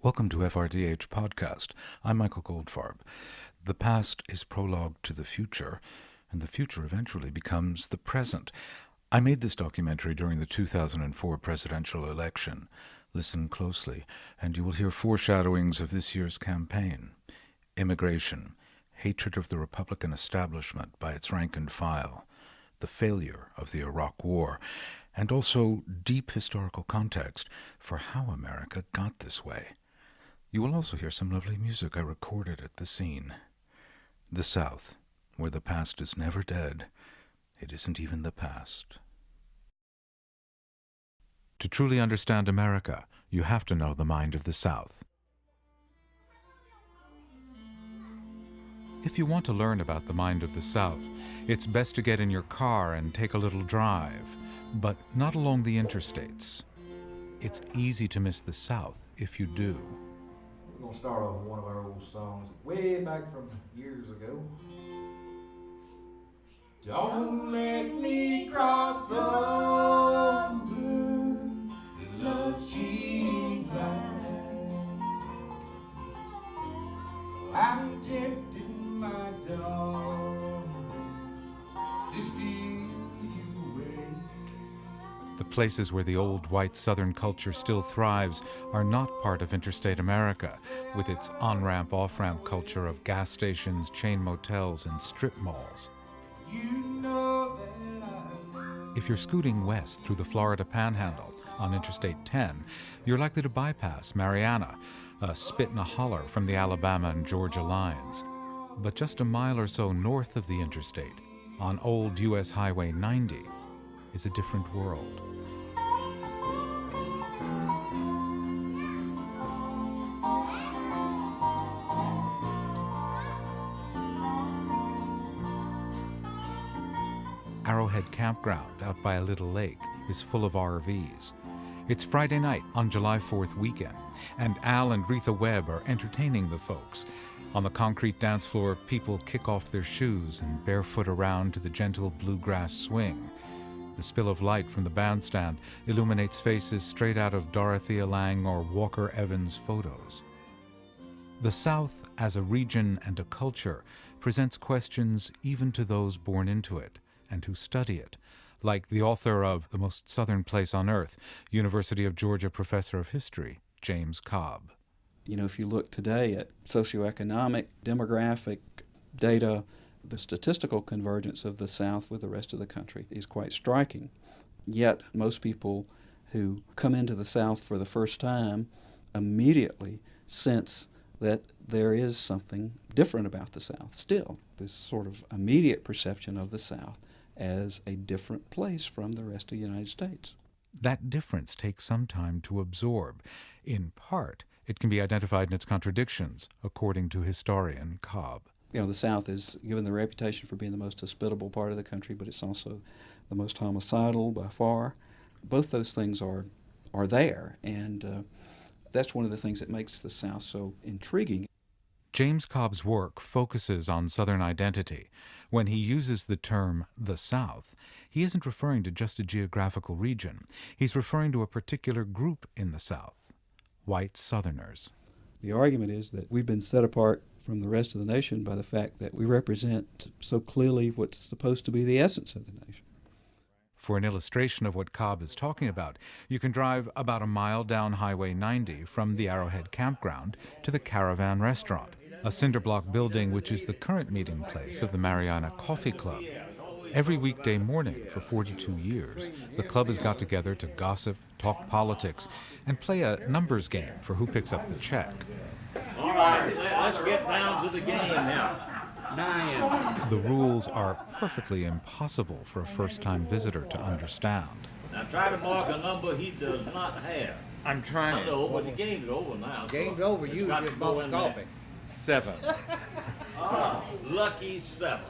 Welcome to FRDH Podcast. I'm Michael Goldfarb. The past is prologue to the future, and the future eventually becomes the present. I made this documentary during the 2004 presidential election. Listen closely, and you will hear foreshadowings of this year's campaign. Immigration, hatred of the Republican establishment by its rank and file, the failure of the Iraq War, and also deep historical context for how America got this way. You will also hear some lovely music I recorded at the scene. The South, where the past is never dead. It isn't even the past. To truly understand America, you have to know the mind of the South. If you want to learn about the mind of the South, it's best to get in your car and take a little drive, but not along the interstates. It's easy to miss the South if you do. We're going to start off with one of our old songs way back from years ago. Don't let me cross over love's cheating line. I'm tempting my darling to steal you away. The places where the old white Southern culture still thrives are not part of interstate America, with its on-ramp, off-ramp culture of gas stations, chain motels, and strip malls. If you're scooting west through the Florida Panhandle on Interstate 10, you're likely to bypass Marianna, a spit and a holler from the Alabama and Georgia lines. But just a mile or so north of the interstate, on old U.S. Highway 90, is a different world. Arrowhead Campground out by a little lake is full of RVs. It's Friday night on July 4th weekend, and Al and Retha Webb are entertaining the folks. On the concrete dance floor, people kick off their shoes and barefoot around to the gentle bluegrass swing. The spill of light from the bandstand illuminates faces straight out of Dorothea Lange or Walker Evans photos. The South, as a region and a culture, presents questions even to those born into it and who study it, like the author of The Most Southern Place on Earth, University of Georgia professor of history, James Cobb. You know, if you look today at socioeconomic, demographic data, the statistical convergence of the South with the rest of the country is quite striking. Yet most people who come into the South for the first time immediately sense that there is something different about the South still, this sort of immediate perception of the South as a different place from the rest of the United States. That difference takes some time to absorb. In part, it can be identified in its contradictions, according to historian Cobb. You know, the South is given the reputation for being the most hospitable part of the country, but it's also the most homicidal by far. Both those things are there, and that's one of the things that makes the South so intriguing. James Cobb's work focuses on Southern identity. When he uses the term the South, he isn't referring to just a geographical region. He's referring to a particular group in the South, white Southerners. The argument is that we've been set apart from the rest of the nation by the fact that we represent so clearly what's supposed to be the essence of the nation. For an illustration of what Cobb is talking about, you can drive about a mile down Highway 90 from the Arrowhead Campground to the Caravan Restaurant, a cinder-block building which is the current meeting place of the Mariana Coffee Club. Every weekday morning for 42 years, the club has got together to gossip, talk politics, and play a numbers game for who picks up the check. All right, let's get down to the game now. 9. The rules are perfectly impossible for a first-time visitor to understand. Now try to mark a number he does not have. I'm trying. I know, but the game's over now. Game's over. You just bought coffee. 7. Lucky 7.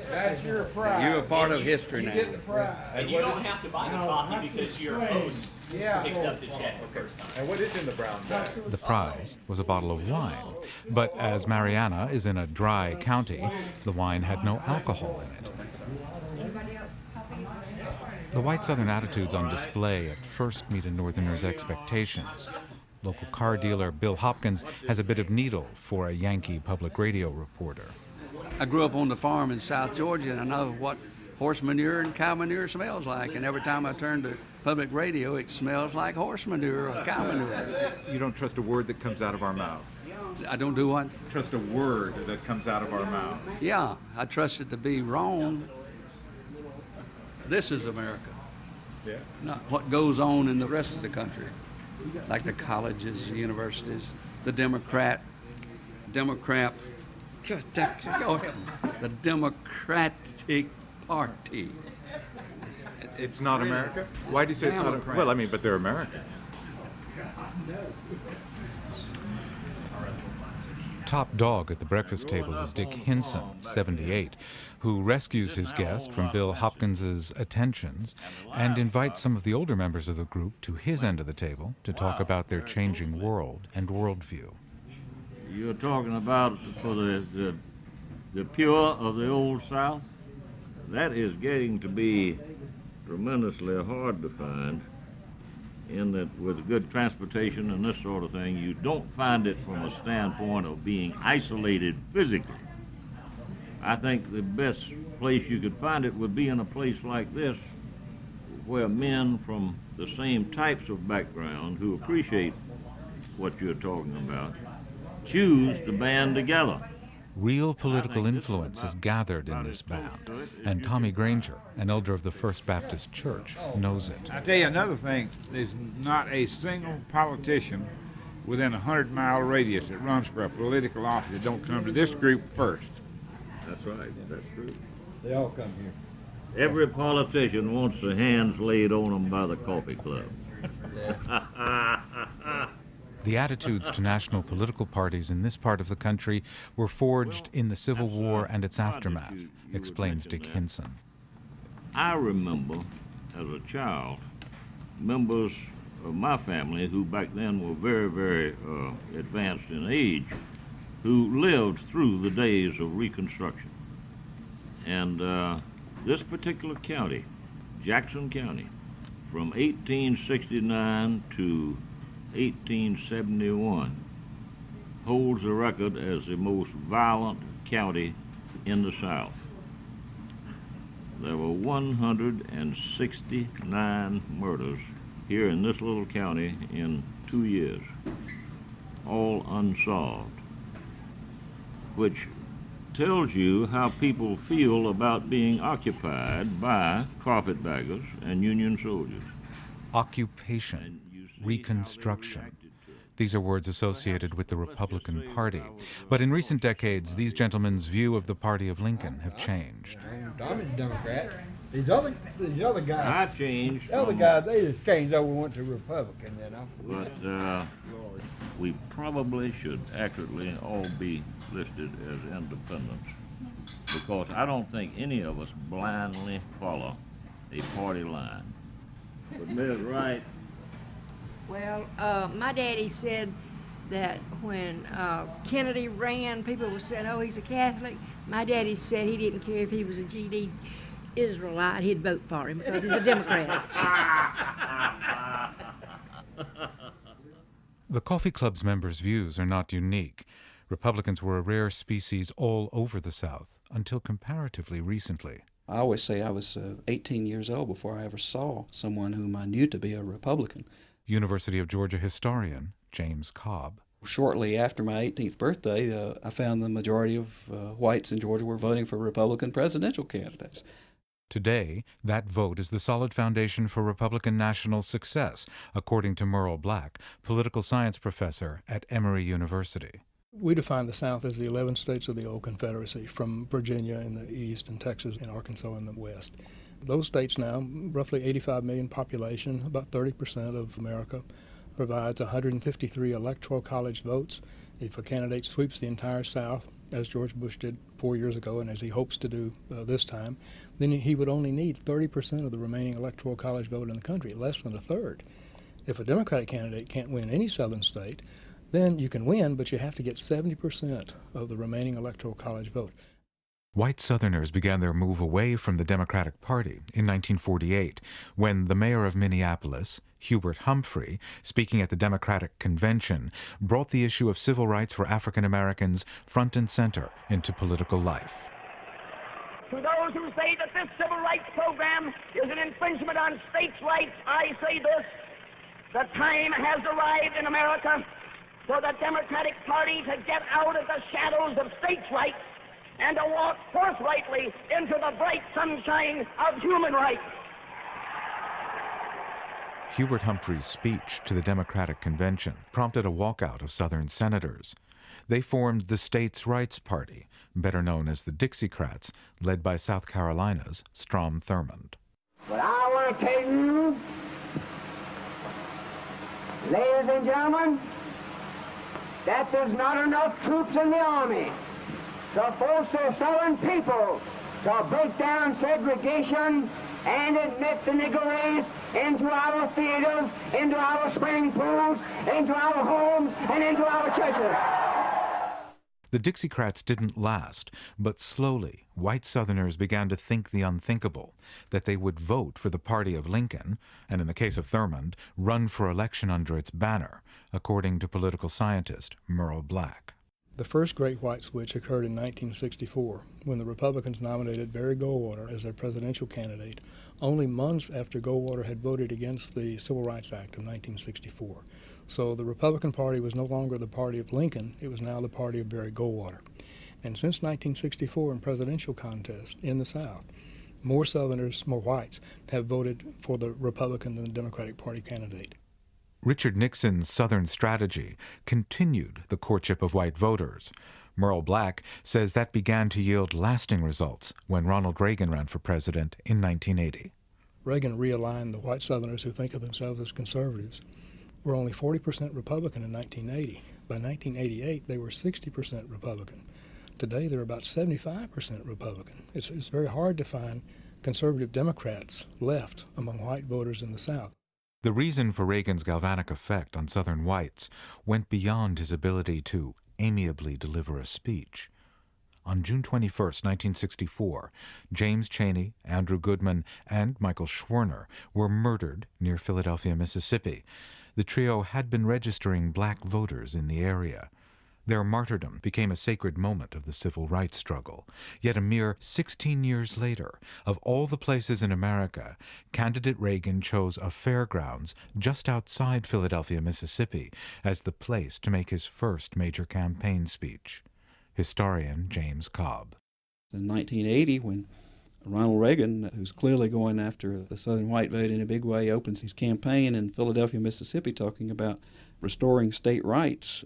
That's your prize. You're a part of history now. You get the prize. And you don't have to buy the coffee because your host picks up the check the first time. And what is in the brown bag? The prize was a bottle of wine, but as Mariana is in a dry county, the wine had no alcohol in it. The white Southern attitudes on display at first meet a Northerner's expectations. Local car dealer Bill Hopkins has a bit of needle for a Yankee public radio reporter. I grew up on the farm in South Georgia, and I know what horse manure and cow manure smells like. And every time I turn to public radio, it smells like horse manure or cow manure. You don't trust a word that comes out of our mouths. I don't do what? Trust a word that comes out of our mouths. Yeah, I trust it to be wrong. This is America. Yeah. Not what goes on in the rest of the country, like the colleges, the universities, the Democrat, the Democratic Party. It's not America? Why do you say it's not America? Well, I mean, but they're Americans. Top dog at the breakfast table is Dick Hinson, 78, who rescues his guest from Bill Hopkins's attentions and invites some of the older members of the group to his end of the table to talk about their changing world and worldview. You're talking about for the pure of the Old South? That is getting to be tremendously hard to find, in that with good transportation and this sort of thing, you don't find it from a standpoint of being isolated physically. I think the best place you could find it would be in a place like this, where men from the same types of background who appreciate what you're talking about choose to band together. Real political influence is gathered in this band, and Tommy Granger, an elder of the First Baptist Church, knows it. I tell you another thing, there's not a single politician within a 100-mile radius that runs for a political office that don't come to this group first. That's right, that's true. They all come here. Every politician wants their hands laid on them by the coffee club. The attitudes to national political parties in this part of the country were forged in the Civil War and its aftermath, explains Dick Hinson. I remember, as a child, members of my family who back then were very, very advanced in age, who lived through the days of Reconstruction. And this particular county, Jackson County, from 1869 to 1871, holds the record as the most violent county in the South. There were 169 murders here in this little county in 2 years, all unsolved, which tells you how people feel about being occupied by carpetbaggers and Union soldiers. Occupation, Reconstruction. These are words associated with the Republican Party. But in recent decades, these gentlemen's view of the party of Lincoln have changed. I'm a Democrat. These other guys. I changed. The other guys, they just changed over and went to Republican, you know. But we probably should accurately all be listed as independents, because I don't think any of us blindly follow a party line. But Ms. Wright. Well, my daddy said that when Kennedy ran, people were saying, oh, he's a Catholic. My daddy said he didn't care if he was a GD Israelite, he'd vote for him because he's a Democrat. The Coffee Club's members' views are not unique. Republicans were a rare species all over the South until comparatively recently. I always say I was 18 years old before I ever saw someone whom I knew to be a Republican. University of Georgia historian James Cobb. Shortly after my 18th birthday, I found the majority of whites in Georgia were voting for Republican presidential candidates. Today, that vote is the solid foundation for Republican national success, according to Merle Black, political science professor at Emory University. We define the South as the 11 states of the old Confederacy, from Virginia in the east and Texas and Arkansas in the west. Those states now, roughly 85 million population, about 30% of America, provides 153 electoral college votes. If a candidate sweeps the entire South, as George Bush did 4 years ago and as he hopes to do this time, then he would only need 30% of the remaining electoral college vote in the country, less than a third. If a Democratic candidate can't win any southern state, then you can win, but you have to get 70% of the remaining electoral college vote. White Southerners began their move away from the Democratic Party in 1948 when the mayor of Minneapolis, Hubert Humphrey, speaking at the Democratic Convention, brought the issue of civil rights for African Americans front and center into political life. To those who say that this civil rights program is an infringement on states' rights, I say this: the time has arrived in America for the Democratic Party to get out of the shadows of states' rights and to walk forthrightly into the bright sunshine of human rights. Hubert Humphrey's speech to the Democratic Convention prompted a walkout of Southern senators. They formed the States' Rights Party, better known as the Dixiecrats, led by South Carolina's Strom Thurmond. But I want to tell you, ladies and gentlemen, that there's not enough troops in the Army to force the Southern people to break down segregation and admit the Negro race into our theaters, into our swimming pools, into our homes, and into our churches. The Dixiecrats didn't last, but slowly, white Southerners began to think the unthinkable, that they would vote for the party of Lincoln, and in the case of Thurmond, run for election under its banner, according to political scientist Merle Black. The first great white switch occurred in 1964 when the Republicans nominated Barry Goldwater as their presidential candidate, only months after Goldwater had voted against the Civil Rights Act of 1964. So the Republican Party was no longer the party of Lincoln, it was now the party of Barry Goldwater. And since 1964 in presidential contests in the South, more Southerners, more whites, have voted for the Republican than the Democratic Party candidate. Richard Nixon's Southern strategy continued the courtship of white voters. Merle Black says that began to yield lasting results when Ronald Reagan ran for president in 1980. Reagan realigned the white Southerners who think of themselves as conservatives. Were only 40% Republican in 1980. By 1988, they were 60% Republican. Today, they're about 75% Republican. It's very hard to find conservative Democrats left among white voters in the South. The reason for Reagan's galvanic effect on Southern whites went beyond his ability to amiably deliver a speech. On June 21, 1964, James Chaney, Andrew Goodman, and Michael Schwerner were murdered near Philadelphia, Mississippi. The trio had been registering black voters in the area. Their martyrdom became a sacred moment of the civil rights struggle. Yet a mere 16 years later, of all the places in America, candidate Reagan chose a fairgrounds just outside Philadelphia, Mississippi, as the place to make his first major campaign speech. Historian James Cobb. In 1980, when Ronald Reagan, who's clearly going after the Southern white vote in a big way, opens his campaign in Philadelphia, Mississippi, talking about restoring state rights,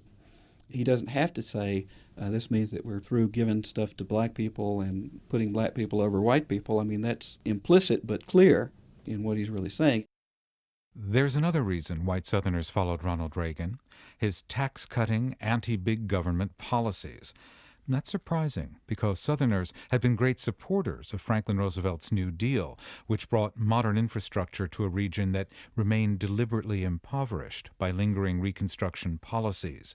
he doesn't have to say, this means that we're through giving stuff to black people and putting black people over white people. I mean, that's implicit but clear in what he's really saying. There's another reason white Southerners followed Ronald Reagan: his tax-cutting, anti-big government policies. And that's surprising, because Southerners had been great supporters of Franklin Roosevelt's New Deal, which brought modern infrastructure to a region that remained deliberately impoverished by lingering Reconstruction policies.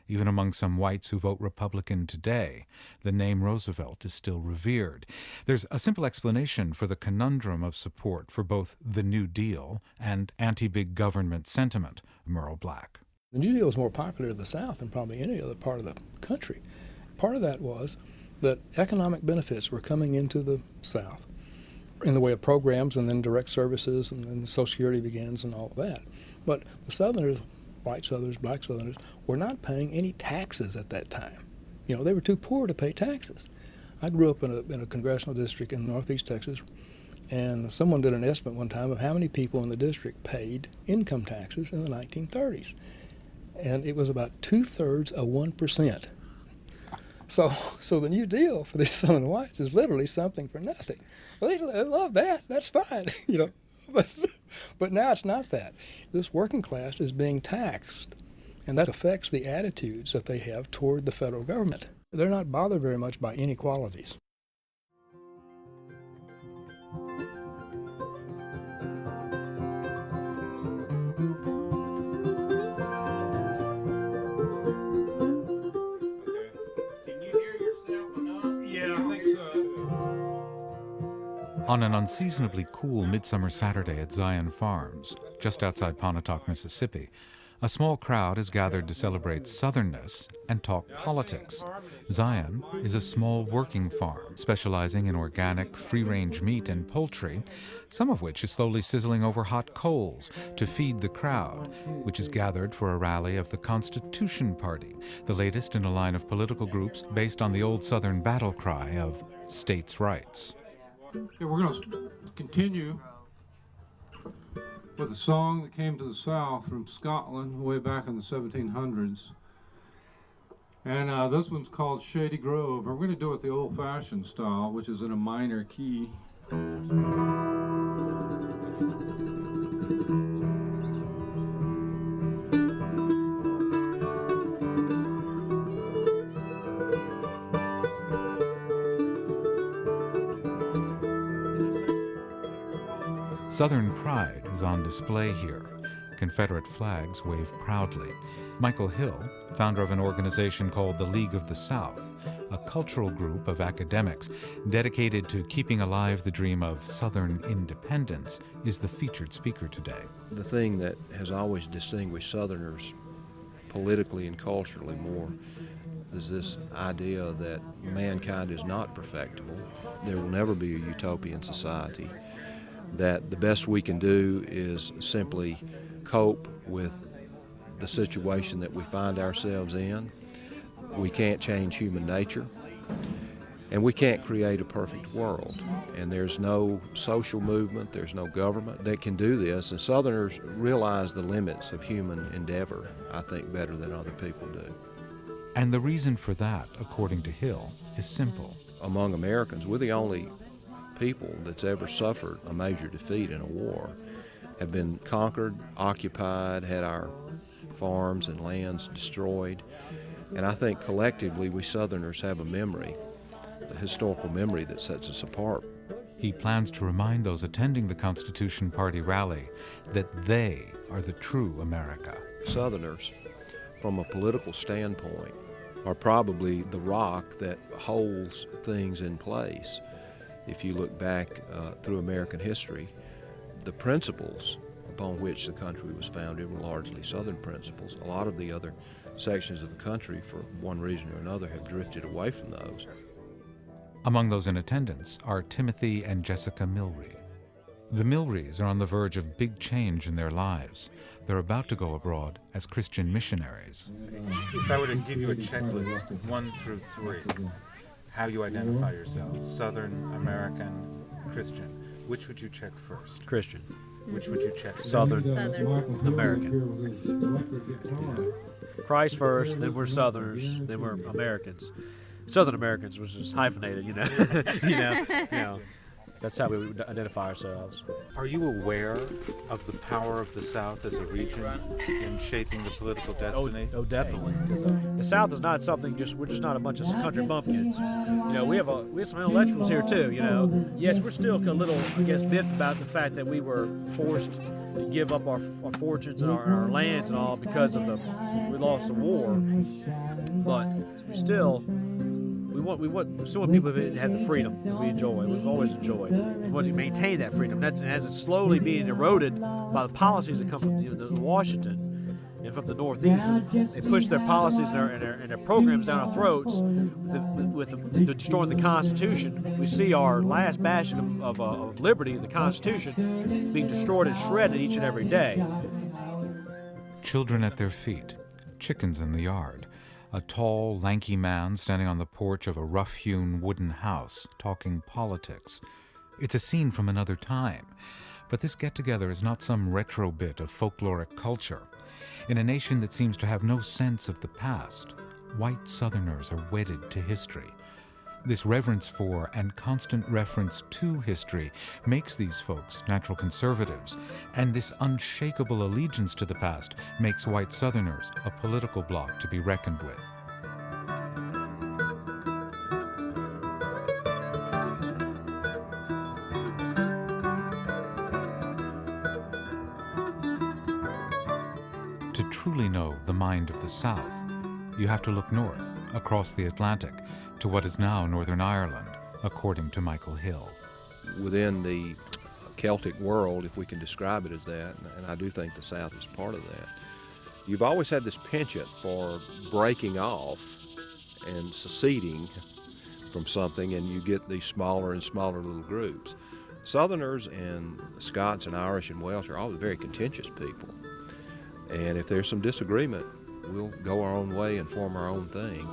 Even among some whites who vote Republican today, the name Roosevelt is still revered. There's a simple explanation for the conundrum of support for both the New Deal and anti-big government sentiment, Merle Black. The New Deal was more popular in the South than probably any other part of the country. Part of that was that economic benefits were coming into the South in the way of programs and then direct services, and then Social Security begins and all of that. But the Southerners, white Southerners, black Southerners, were not paying any taxes at that time. You know, they were too poor to pay taxes. I grew up in a congressional district in northeast Texas, and someone did an estimate one time of how many people in the district paid income taxes in the 1930s. And it was about 2/3 of 1%. So the New Deal for these Southern whites is literally something for nothing. Well, they love that. That's fine, you know. But now it's not that. This working class is being taxed, and that affects the attitudes that they have toward the federal government. They're not bothered very much by inequalities. Yeah, I think so. On an unseasonably cool midsummer Saturday at Zion Farms, just outside Pontotoc, Mississippi, a small crowd is gathered to celebrate Southernness and talk politics. Zion is a small working farm specializing in organic, free-range meat and poultry, some of which is slowly sizzling over hot coals to feed the crowd, which is gathered for a rally of the Constitution Party, the latest in a line of political groups based on the old Southern battle cry of states' rights. Okay, we're going to continue with a song that came to the South from Scotland way back in the 1700s. And this one's called Shady Grove. We're going to do it the old-fashioned style, which is in a minor key. Southern pride is on display here. Confederate flags wave proudly. Michael Hill, founder of an organization called the League of the South, a cultural group of academics dedicated to keeping alive the dream of Southern independence, is the featured speaker today. The thing that has always distinguished Southerners politically and culturally more is this idea that mankind is not perfectible. There will never be a utopian society. That the best we can do is simply cope with the situation that we find ourselves in. We can't change human nature, and we can't create a perfect world. And there's no social movement, there's no government that can do this, and Southerners realize the limits of human endeavor, I think, better than other people do. And the reason for that, according to Hill, is simple. Among Americans, we're the only people that's ever suffered a major defeat in a war, have been conquered, occupied, had our farms and lands destroyed. And I think collectively we Southerners have a memory, a historical memory that sets us apart. He plans to remind those attending the Constitution Party rally that they are the true America. Southerners, from a political standpoint, are probably the rock that holds things in place. If you look back through American history, the principles upon which the country was founded were largely Southern principles. A lot of the other sections of the country, for one reason or another, have drifted away from those. Among those in attendance are Timothy and Jessica Milry. The Milrys are on the verge of big change in their lives. They're about to go abroad as Christian missionaries. If I were to give you a checklist, 1 through 3, how you identify yourself, Southern, American, Christian, which would you check first? Christian. Which would you check? Southern. American. Christ first, then we're Southerners, then we're Americans. Southern Americans was just hyphenated, you know. That's how we would identify ourselves. Are you aware of the power of the South as a region in shaping the political destiny? Oh, definitely. The South is not something we're just not a bunch of country bumpkins. You know, we have some intellectuals here too. You know, yes, we're still a little, I guess, miffed about the fact that we were forced to give up our fortunes and our lands and all because of we lost the war. But we still. We want so many people have had the freedom that we enjoy. We've always enjoyed. We want to maintain that freedom. And as it's slowly being eroded by the policies that come from Washington and from the Northeast, they push their policies and their programs down our throats with destroying the Constitution. We see our last bastion of liberty, the Constitution, being destroyed and shredded each and every day. Children at their feet, chickens in the yard. A tall, lanky man standing on the porch of a rough-hewn wooden house, talking politics. It's a scene from another time, but this get-together is not some retro bit of folkloric culture. In a nation that seems to have no sense of the past, white Southerners are wedded to history. This reverence for and constant reference to history makes these folks natural conservatives, and this unshakable allegiance to the past makes white Southerners a political bloc to be reckoned with. To truly know the mind of the South, you have to look north, across the Atlantic, to what is now Northern Ireland, according to Michael Hill. within the Celtic world, if we can describe it as that, and I do think the South is part of that, you've always had this penchant for breaking off and seceding from something, and you get these smaller and smaller little groups. Southerners and Scots and Irish and Welsh are always very contentious people. And if there's some disagreement, we'll go our own way and form our own thing.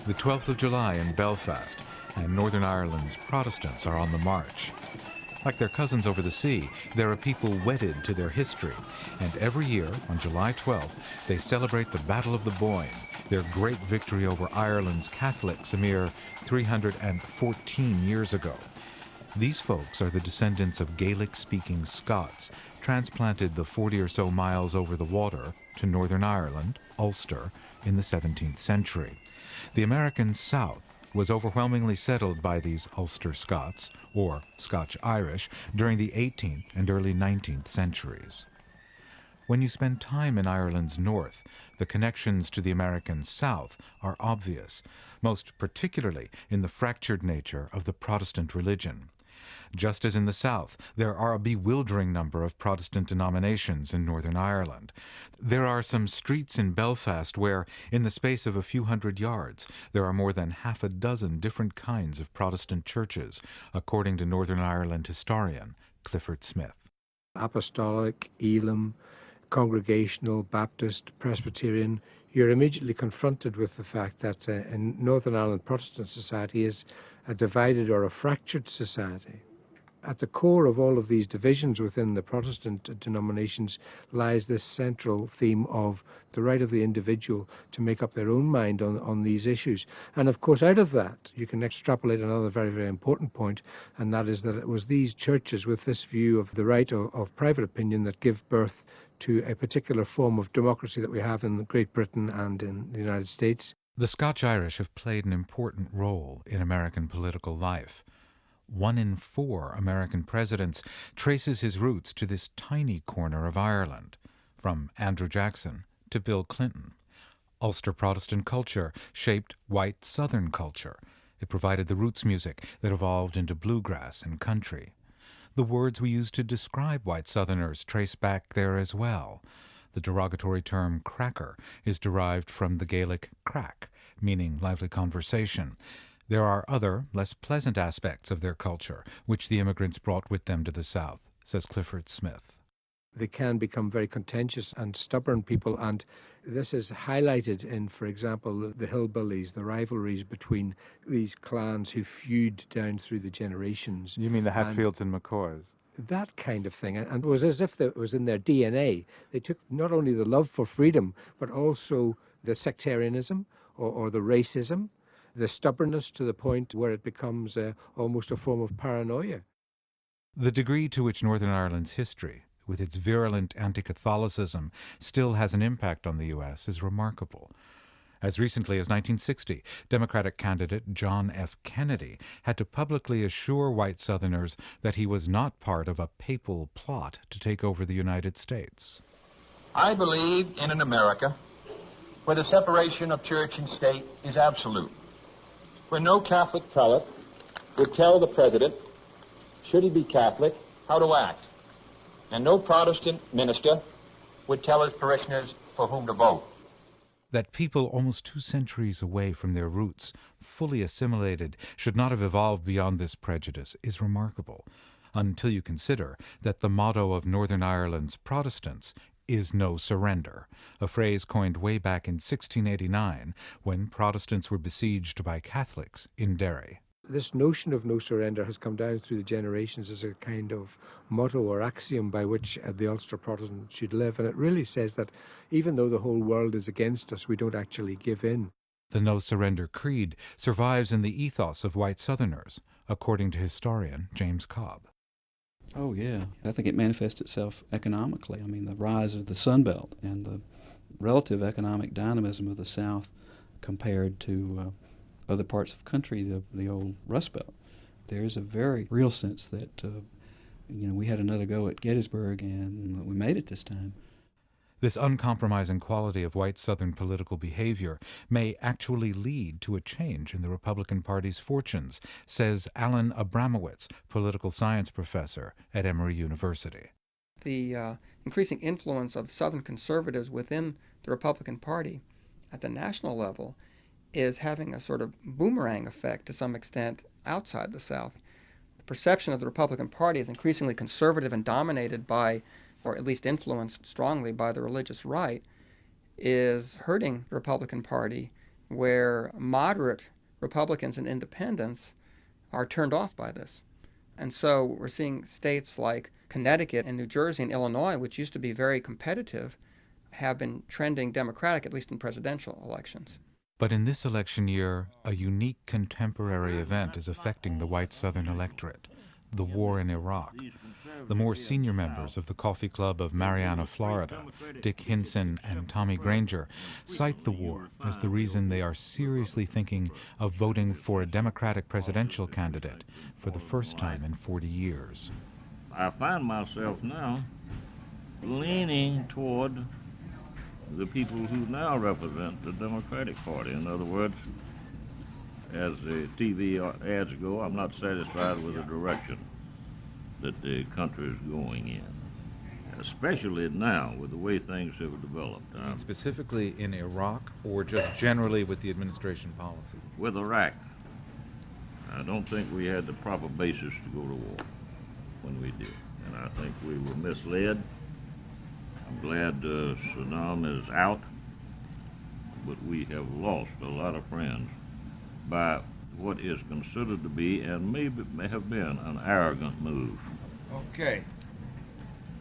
The 12th of July in Belfast, and Northern Ireland's Protestants are on the march. Like their cousins over the sea, they're a people wedded to their history, and every year, on July 12th, they celebrate the Battle of the Boyne, their great victory over Ireland's Catholics a mere 314 years ago. These folks are the descendants of Gaelic-speaking Scots, transplanted the 40 or so miles over the water to Northern Ireland, Ulster, in the 17th century. The American South was overwhelmingly settled by these Ulster Scots, or Scotch-Irish, during the 18th and early 19th centuries. When you spend time in Ireland's north, the connections to the American South are obvious, most particularly in the fractured nature of the Protestant religion. Just as in the South, there are a bewildering number of Protestant denominations in Northern Ireland. There are some streets in Belfast where, in the space of a few hundred yards, there are more than half a dozen different kinds of Protestant churches, according to Northern Ireland historian Clifford Smith. Apostolic, Elam, Congregational, Baptist, Presbyterian, you're immediately confronted with the fact that in Northern Ireland Protestant society is a divided or a fractured society. At the core of all of these divisions within the Protestant denominations lies this central theme of the right of the individual to make up their own mind on these issues. And of course, out of that, you can extrapolate another very, very important point, and that is that it was these churches with this view of the right of private opinion that give birth to a particular form of democracy that we have in Great Britain and in the United States. The Scotch-Irish have played an important role in American political life. 1 in 4 American presidents traces his roots to this tiny corner of Ireland, from Andrew Jackson to Bill Clinton. Ulster Protestant culture shaped white Southern culture. It provided the roots music that evolved into bluegrass and country. The words we use to describe white Southerners trace back there as well. The derogatory term cracker is derived from the Gaelic crack, meaning lively conversation. There are other, less pleasant aspects of their culture, which the immigrants brought with them to the South, says Clifford Smith. They can become very contentious and stubborn people, and this is highlighted in, for example, the hillbillies, the rivalries between these clans who feud down through the generations. You mean the Hatfields and McCoys? That kind of thing, and it was as if it was in their DNA. They took not only the love for freedom, but also the sectarianism or the racism, the stubbornness to the point where it becomes almost a form of paranoia. The degree to which Northern Ireland's history, with its virulent anti-Catholicism, still has an impact on the U.S. is remarkable. As recently as 1960, Democratic candidate John F. Kennedy had to publicly assure white Southerners that he was not part of a papal plot to take over the United States. I believe in an America where the separation of church and state is absolute, where no Catholic prelate would tell the president, should he be Catholic, how to act, and no Protestant minister would tell his parishioners for whom to vote. That people almost 2 centuries away from their roots, fully assimilated, should not have evolved beyond this prejudice is remarkable, until you consider that the motto of Northern Ireland's Protestants is no surrender, a phrase coined way back in 1689 when Protestants were besieged by Catholics in Derry. This notion of no surrender has come down through the generations as a kind of motto or axiom by which the Ulster Protestant should live, and it really says that even though the whole world is against us, we don't actually give in. The no surrender creed survives in the ethos of white Southerners, according to historian James Cobb. Oh, yeah. I think it manifests itself economically. I mean, the rise of the Sun Belt and the relative economic dynamism of the South compared to other parts of the country, the old Rust Belt. There's a very real sense that We had another go at Gettysburg, and we made it this time. This uncompromising quality of white Southern political behavior may actually lead to a change in the Republican Party's fortunes, says Alan Abramowitz, political science professor at Emory University. The increasing influence of Southern conservatives within the Republican Party at the national level is having a sort of boomerang effect to some extent outside the South. The perception of the Republican Party is increasingly conservative and dominated by, or at least influenced strongly by, the religious right, is hurting the Republican Party, where moderate Republicans and independents are turned off by this. And so we're seeing states like Connecticut and New Jersey and Illinois, which used to be very competitive, have been trending Democratic, at least in presidential elections. But in this election year, a unique contemporary event is affecting the white Southern electorate, the war in Iraq. The more senior members of the Coffee Club of Marianna, Florida, Dick Hinson and Tommy Granger, cite the war as the reason they are seriously thinking of voting for a Democratic presidential candidate for the first time in 40 years. I find myself now leaning toward the people who now represent the Democratic Party. In other words, as the TV ads go, I'm not satisfied with the direction that the country is going in, especially now with the way things have developed. Specifically in Iraq, or just generally with the administration policy? With Iraq, I don't think we had the proper basis to go to war when we did, and I think we were misled. I'm glad Saddam is out, but we have lost a lot of friends by what is considered to be, and maybe may have been, an arrogant move. Okay.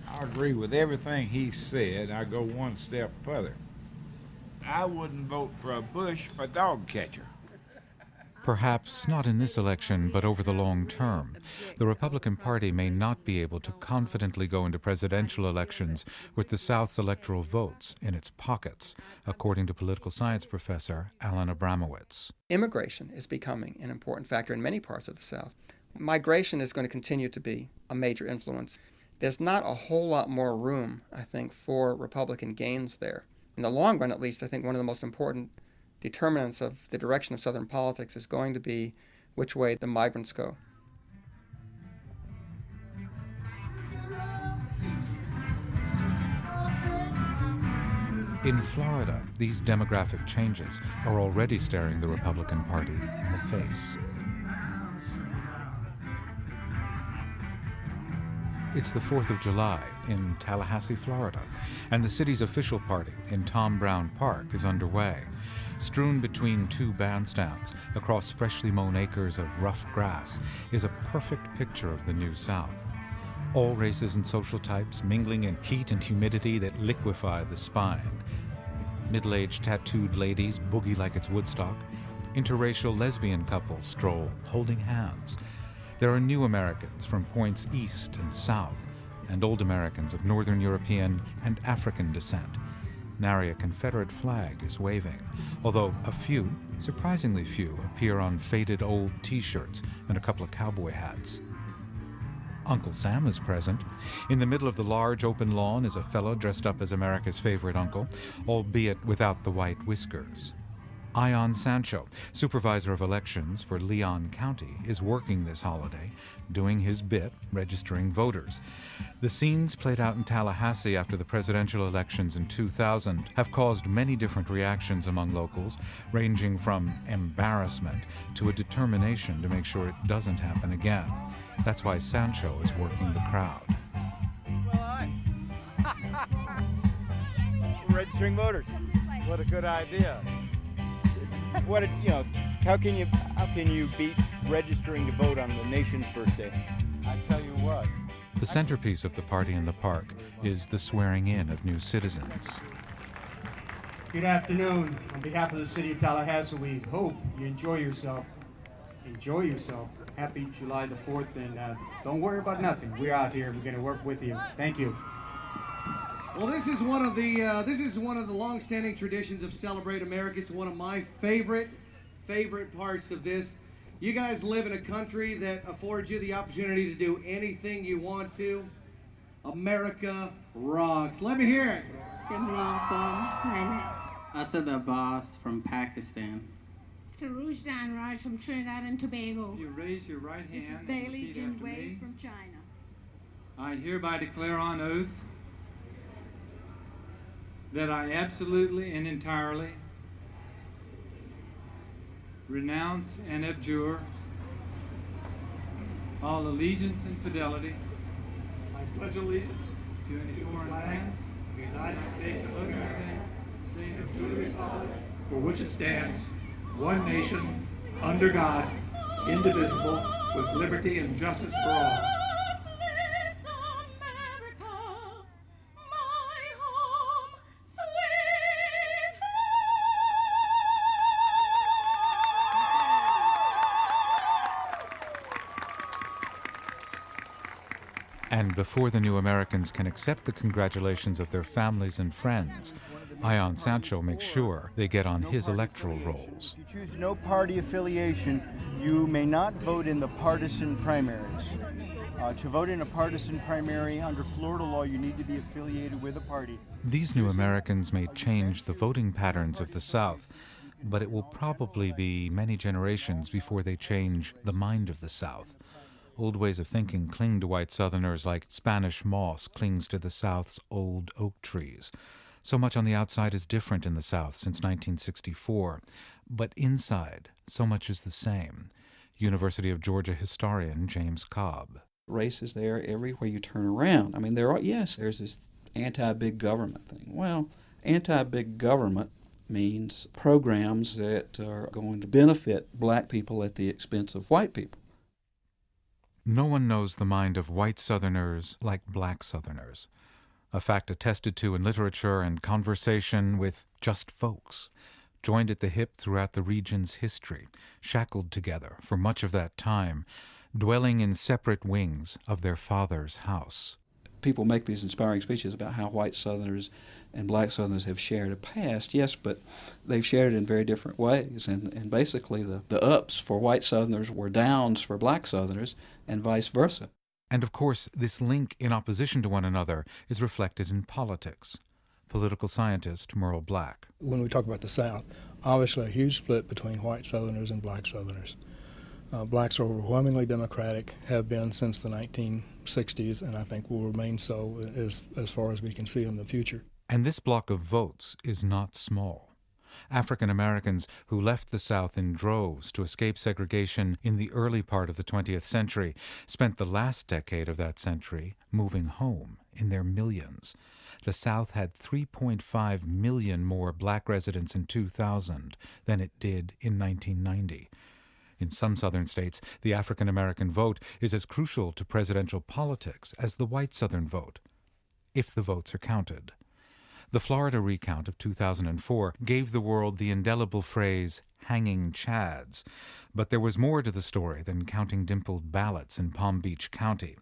I agree with everything he said. I go one step further. I wouldn't vote for a Bush for dog catcher. Perhaps not in this election, but over the long term. The Republican Party may not be able to confidently go into presidential elections with the South's electoral votes in its pockets, according to political science professor Alan Abramowitz. Immigration is becoming an important factor in many parts of the South. Migration is going to continue to be a major influence. There's not a whole lot more room, I think, for Republican gains there. In the long run, at least, I think one of the most important determinants of the direction of Southern politics is going to be which way the migrants go. In Florida, these demographic changes are already staring the Republican Party in the face. It's the 4th of July in Tallahassee, Florida, and the city's official party in Tom Brown Park is underway. Strewn between two bandstands across freshly mown acres of rough grass is a perfect picture of the New South. All races and social types mingling in heat and humidity that liquefy the spine. Middle-aged tattooed ladies boogie like it's Woodstock. Interracial lesbian couples stroll, holding hands. There are new Americans from points east and south, and old Americans of Northern European and African descent. Nary a Confederate flag is waving, although a few, surprisingly few, appear on faded old T-shirts and a couple of cowboy hats. Uncle Sam is present. In the middle of the large open lawn is a fellow dressed up as America's favorite uncle, albeit without the white whiskers. Ion Sancho, supervisor of elections for Leon County, is working this holiday, doing his bit, registering voters. The scenes played out in Tallahassee after the presidential elections in 2000 have caused many different reactions among locals, ranging from embarrassment to a determination to make sure it doesn't happen again. That's why Sancho is working the crowd. Registering voters. What a good idea. How can you beat registering to vote on the nation's birthday? I tell you what. The centerpiece of the party in the park is the swearing in of new citizens. Good afternoon. On behalf of the city of Tallahassee, we hope you enjoy yourself. Enjoy yourself. Happy July the 4th, and don't worry about nothing. We're out here. We're going to work with you. Thank you. Well, this is one of the long-standing traditions of Celebrate America. It's one of my favorite parts of this. You guys live in a country that affords you the opportunity to do anything you want to. America rocks. Let me hear it. Jamlong from Thailand. Asad Abbas from Pakistan. Sarujdan Raj from Trinidad and Tobago. You raise your right hand. This is Bailey and repeat after Jinwei me. from China. I hereby declare on oath that I absolutely and entirely renounce and abjure all allegiance and fidelity. I pledge allegiance to any foreign lands, the United States of America, state of to the republic for which it stands, one nation, under God, indivisible, with liberty and justice for all. And before the new Americans can accept the congratulations of their families and friends, Ion Sancho makes sure they get on his electoral rolls. If you choose no party affiliation, you may not vote in the partisan primaries. To vote in a partisan primary under Florida law, you need to be affiliated with a party. These new Americans may change the voting patterns of the South, but it will probably be many generations before they change the mind of the South. Old ways of thinking cling to white Southerners like Spanish moss clings to the South's old oak trees. So much on the outside is different in the South since 1964, but inside, so much is the same. University of Georgia historian James Cobb. Race is there everywhere you turn around. I mean, there's this anti-big government thing. Well, anti-big government means programs that are going to benefit black people at the expense of white people. No one knows the mind of white Southerners like black Southerners, a fact attested to in literature and conversation with just folks, joined at the hip throughout the region's history, shackled together for much of that time, dwelling in separate wings of their father's house. People make these inspiring speeches about how white Southerners and black Southerners have shared a past, yes, but they've shared it in very different ways. And basically the ups for white Southerners were downs for black Southerners, and vice versa. And of course, this link in opposition to one another is reflected in politics. Political scientist Merle Black. When we talk about the South, obviously a huge split between white Southerners and black Southerners. Blacks are overwhelmingly Democratic, have been since the 1960s, and I think will remain so as far as we can see in the future. And this block of votes is not small. African Americans who left the South in droves to escape segregation in the early part of the 20th century spent the last decade of that century moving home in their millions. The South had 3.5 million more black residents in 2000 than it did in 1990. In some southern states, the African American vote is as crucial to presidential politics as the white Southern vote, if the votes are counted. The Florida recount of 2004 gave the world the indelible phrase, hanging chads, but there was more to the story than counting dimpled ballots in Palm Beach County.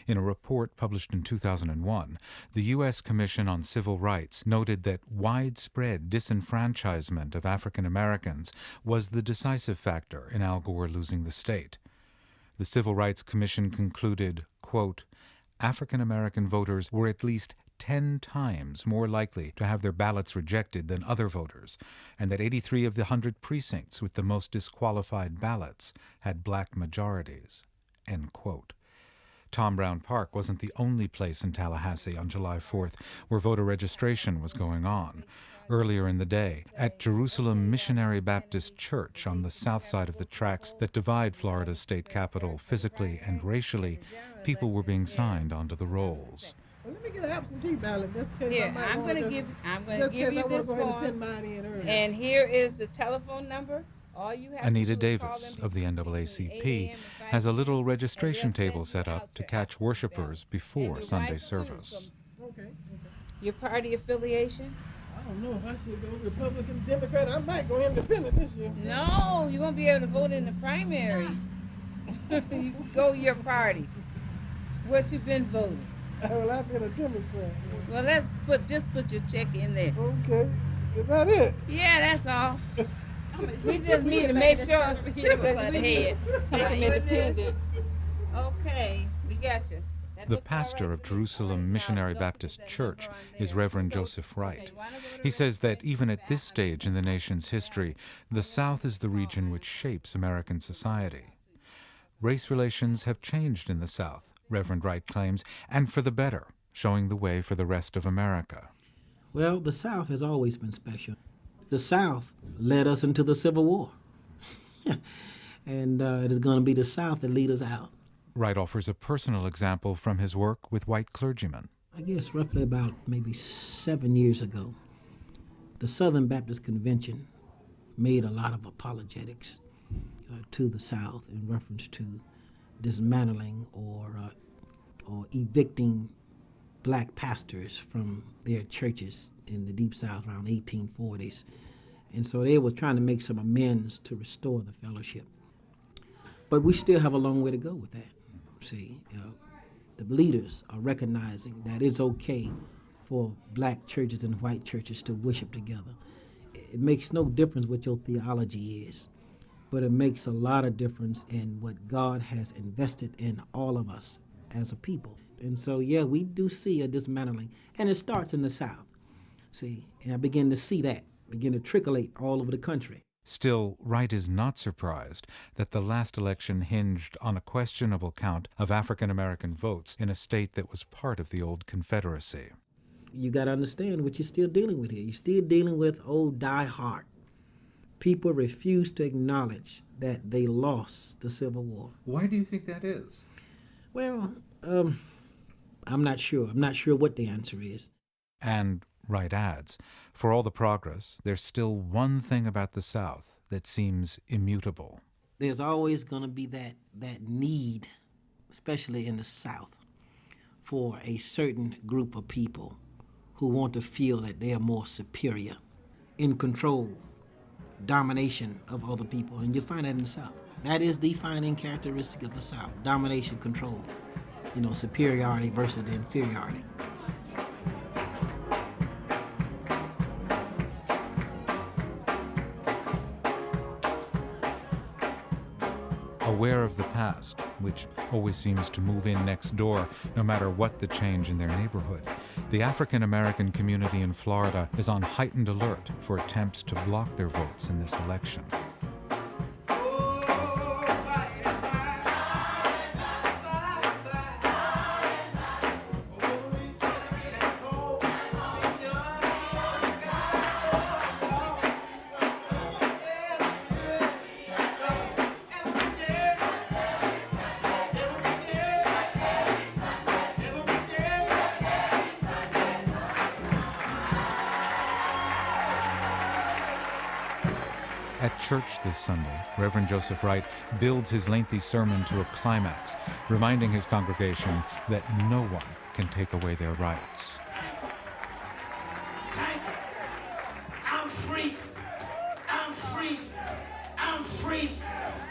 In a report published in 2001, the U.S. Commission on Civil Rights noted that widespread disenfranchisement of African Americans was the decisive factor in Al Gore losing the state. The Civil Rights Commission concluded, quote, African American voters were at least 10 times more likely to have their ballots rejected than other voters, and that 83 of the 100 precincts with the most disqualified ballots had black majorities, end quote. Tom Brown Park wasn't the only place in Tallahassee on July 4th where voter registration was going on. Earlier in the day, at Jerusalem Missionary Baptist Church on the south side of the tracks that divide Florida's state capital physically and racially, people were being signed onto the rolls. Well, let me get an absentee ballot just in case here, I'm going to give you this form, and here is the telephone number. All you have Anita to do is Davis of the NAACP has a little registration table set up to catch worshipers before Sunday service. Okay. Your party affiliation? I don't know if I should go Republican, Democrat. I might go independent this year. No, you won't be able to vote in the primary. You go your party. What you been voting? Well, I've been a Democrat. Well, just put your check in there. Okay. Is that it? Yeah, that's all. We just need to make sure that we head. Take him independent. Okay, we got you. The pastor of Jerusalem Missionary Baptist Church is Reverend Joseph Wright. He says that even at this stage in the nation's history, the South is the region which shapes American society. Race relations have changed in the South, Reverend Wright claims, and for the better, showing the way for the rest of America. Well, the South has always been special. The South led us into the Civil War. And it is going to be the South that lead us out. Wright offers a personal example from his work with white clergymen. I guess roughly about maybe 7 years ago, the Southern Baptist Convention made a lot of apologetics to the South in reference to dismantling or evicting black pastors from their churches in the Deep South around 1840s. And so they were trying to make some amends to restore the fellowship. But we still have a long way to go with that. See, the leaders are recognizing that it's okay for black churches and white churches to worship together. It makes no difference what your theology is, but it makes a lot of difference in what God has invested in all of us as a people. And so, yeah, we do see a dismantling, and it starts in the South. See, and I begin to see that, begin to trickleate all over the country. Still, Wright is not surprised that the last election hinged on a questionable count of African-American votes in a state that was part of the old Confederacy. You got to understand what you're still dealing with here. You're still dealing with old die-hard. People refuse to acknowledge that they lost the Civil War. Why do you think that is? Well, I'm not sure. I'm not sure what the answer is. And Wright adds, for all the progress, there's still one thing about the South that seems immutable. There's always going to be that need, especially in the South, for a certain group of people who want to feel that they are more superior, in control, domination of other people. And you find that in the South. That is the defining characteristic of the South, domination, control, superiority versus the inferiority. Aware of the past, which always seems to move in next door, no matter what the change in their neighborhood, the African-American community in Florida is on heightened alert for attempts to block their votes in this election. At church this Sunday, Reverend Joseph Wright builds his lengthy sermon to a climax, reminding his congregation that no one can take away their rights. I'm free. I'm free. I'm free.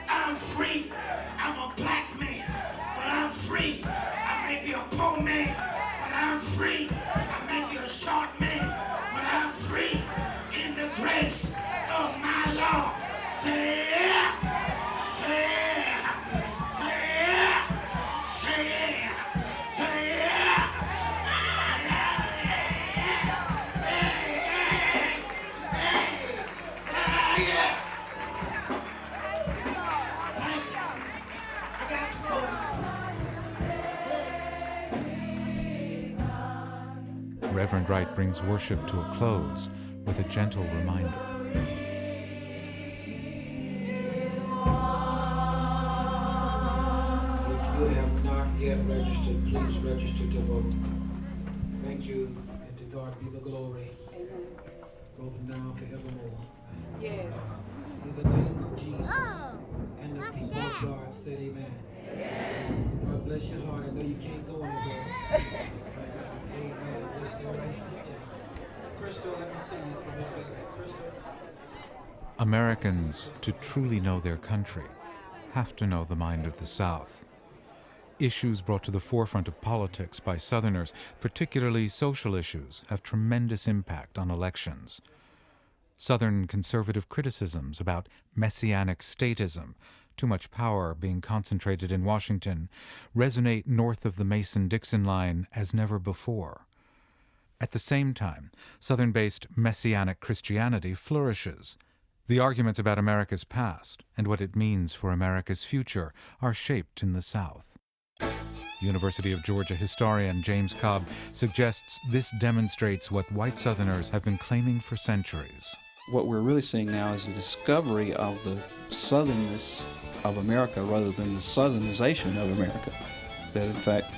I'm free. I'm a black man, but I'm free. I may be a poor man, but I'm free. I may be a short man, but I'm free in the grace of my Lord. Say yeah, say yeah, say yeah, say yeah, say yeah. Reverend Wright brings worship to a close with a gentle reminder. If you have not yet registered, please register to vote. Thank you, and to God be the glory, both now and forevermore. Yes. In the name of Jesus and the people of God said amen. God bless your heart. I know you can't go anywhere. Amen. Just stay right here. Crystal, let me see you. Come up here. Crystal. Americans, to truly know their country, have to know the mind of the South. Issues brought to the forefront of politics by Southerners, particularly social issues, have tremendous impact on elections. Southern conservative criticisms about messianic statism, too much power being concentrated in Washington, resonate north of the Mason-Dixon line as never before. At the same time, Southern-based messianic Christianity flourishes. The arguments about America's past and what it means for America's future are shaped in the South. University of Georgia historian James Cobb suggests this demonstrates what white Southerners have been claiming for centuries. What we're really seeing now is a discovery of the southernness of America rather than the southernization of America. That in fact,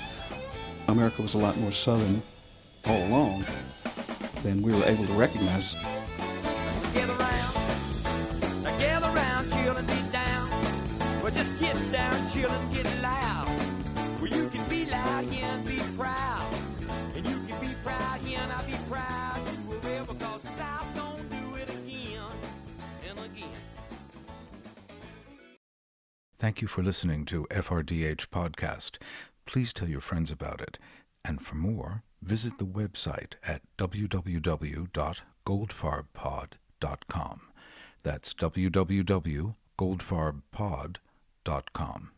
America was a lot more southern all along than we were able to recognize. Gather round, chill and be down. Well, just get down, chill and get loud. Well, you can be loud here and be proud. And you can be proud here and I'll be proud to wherever, cause South's gonna do it again and again. Thank you for listening to FRDH Podcast. Please tell your friends about it. And for more, visit the website at www.goldfarbpod.com. That's www.goldfarbpod.com.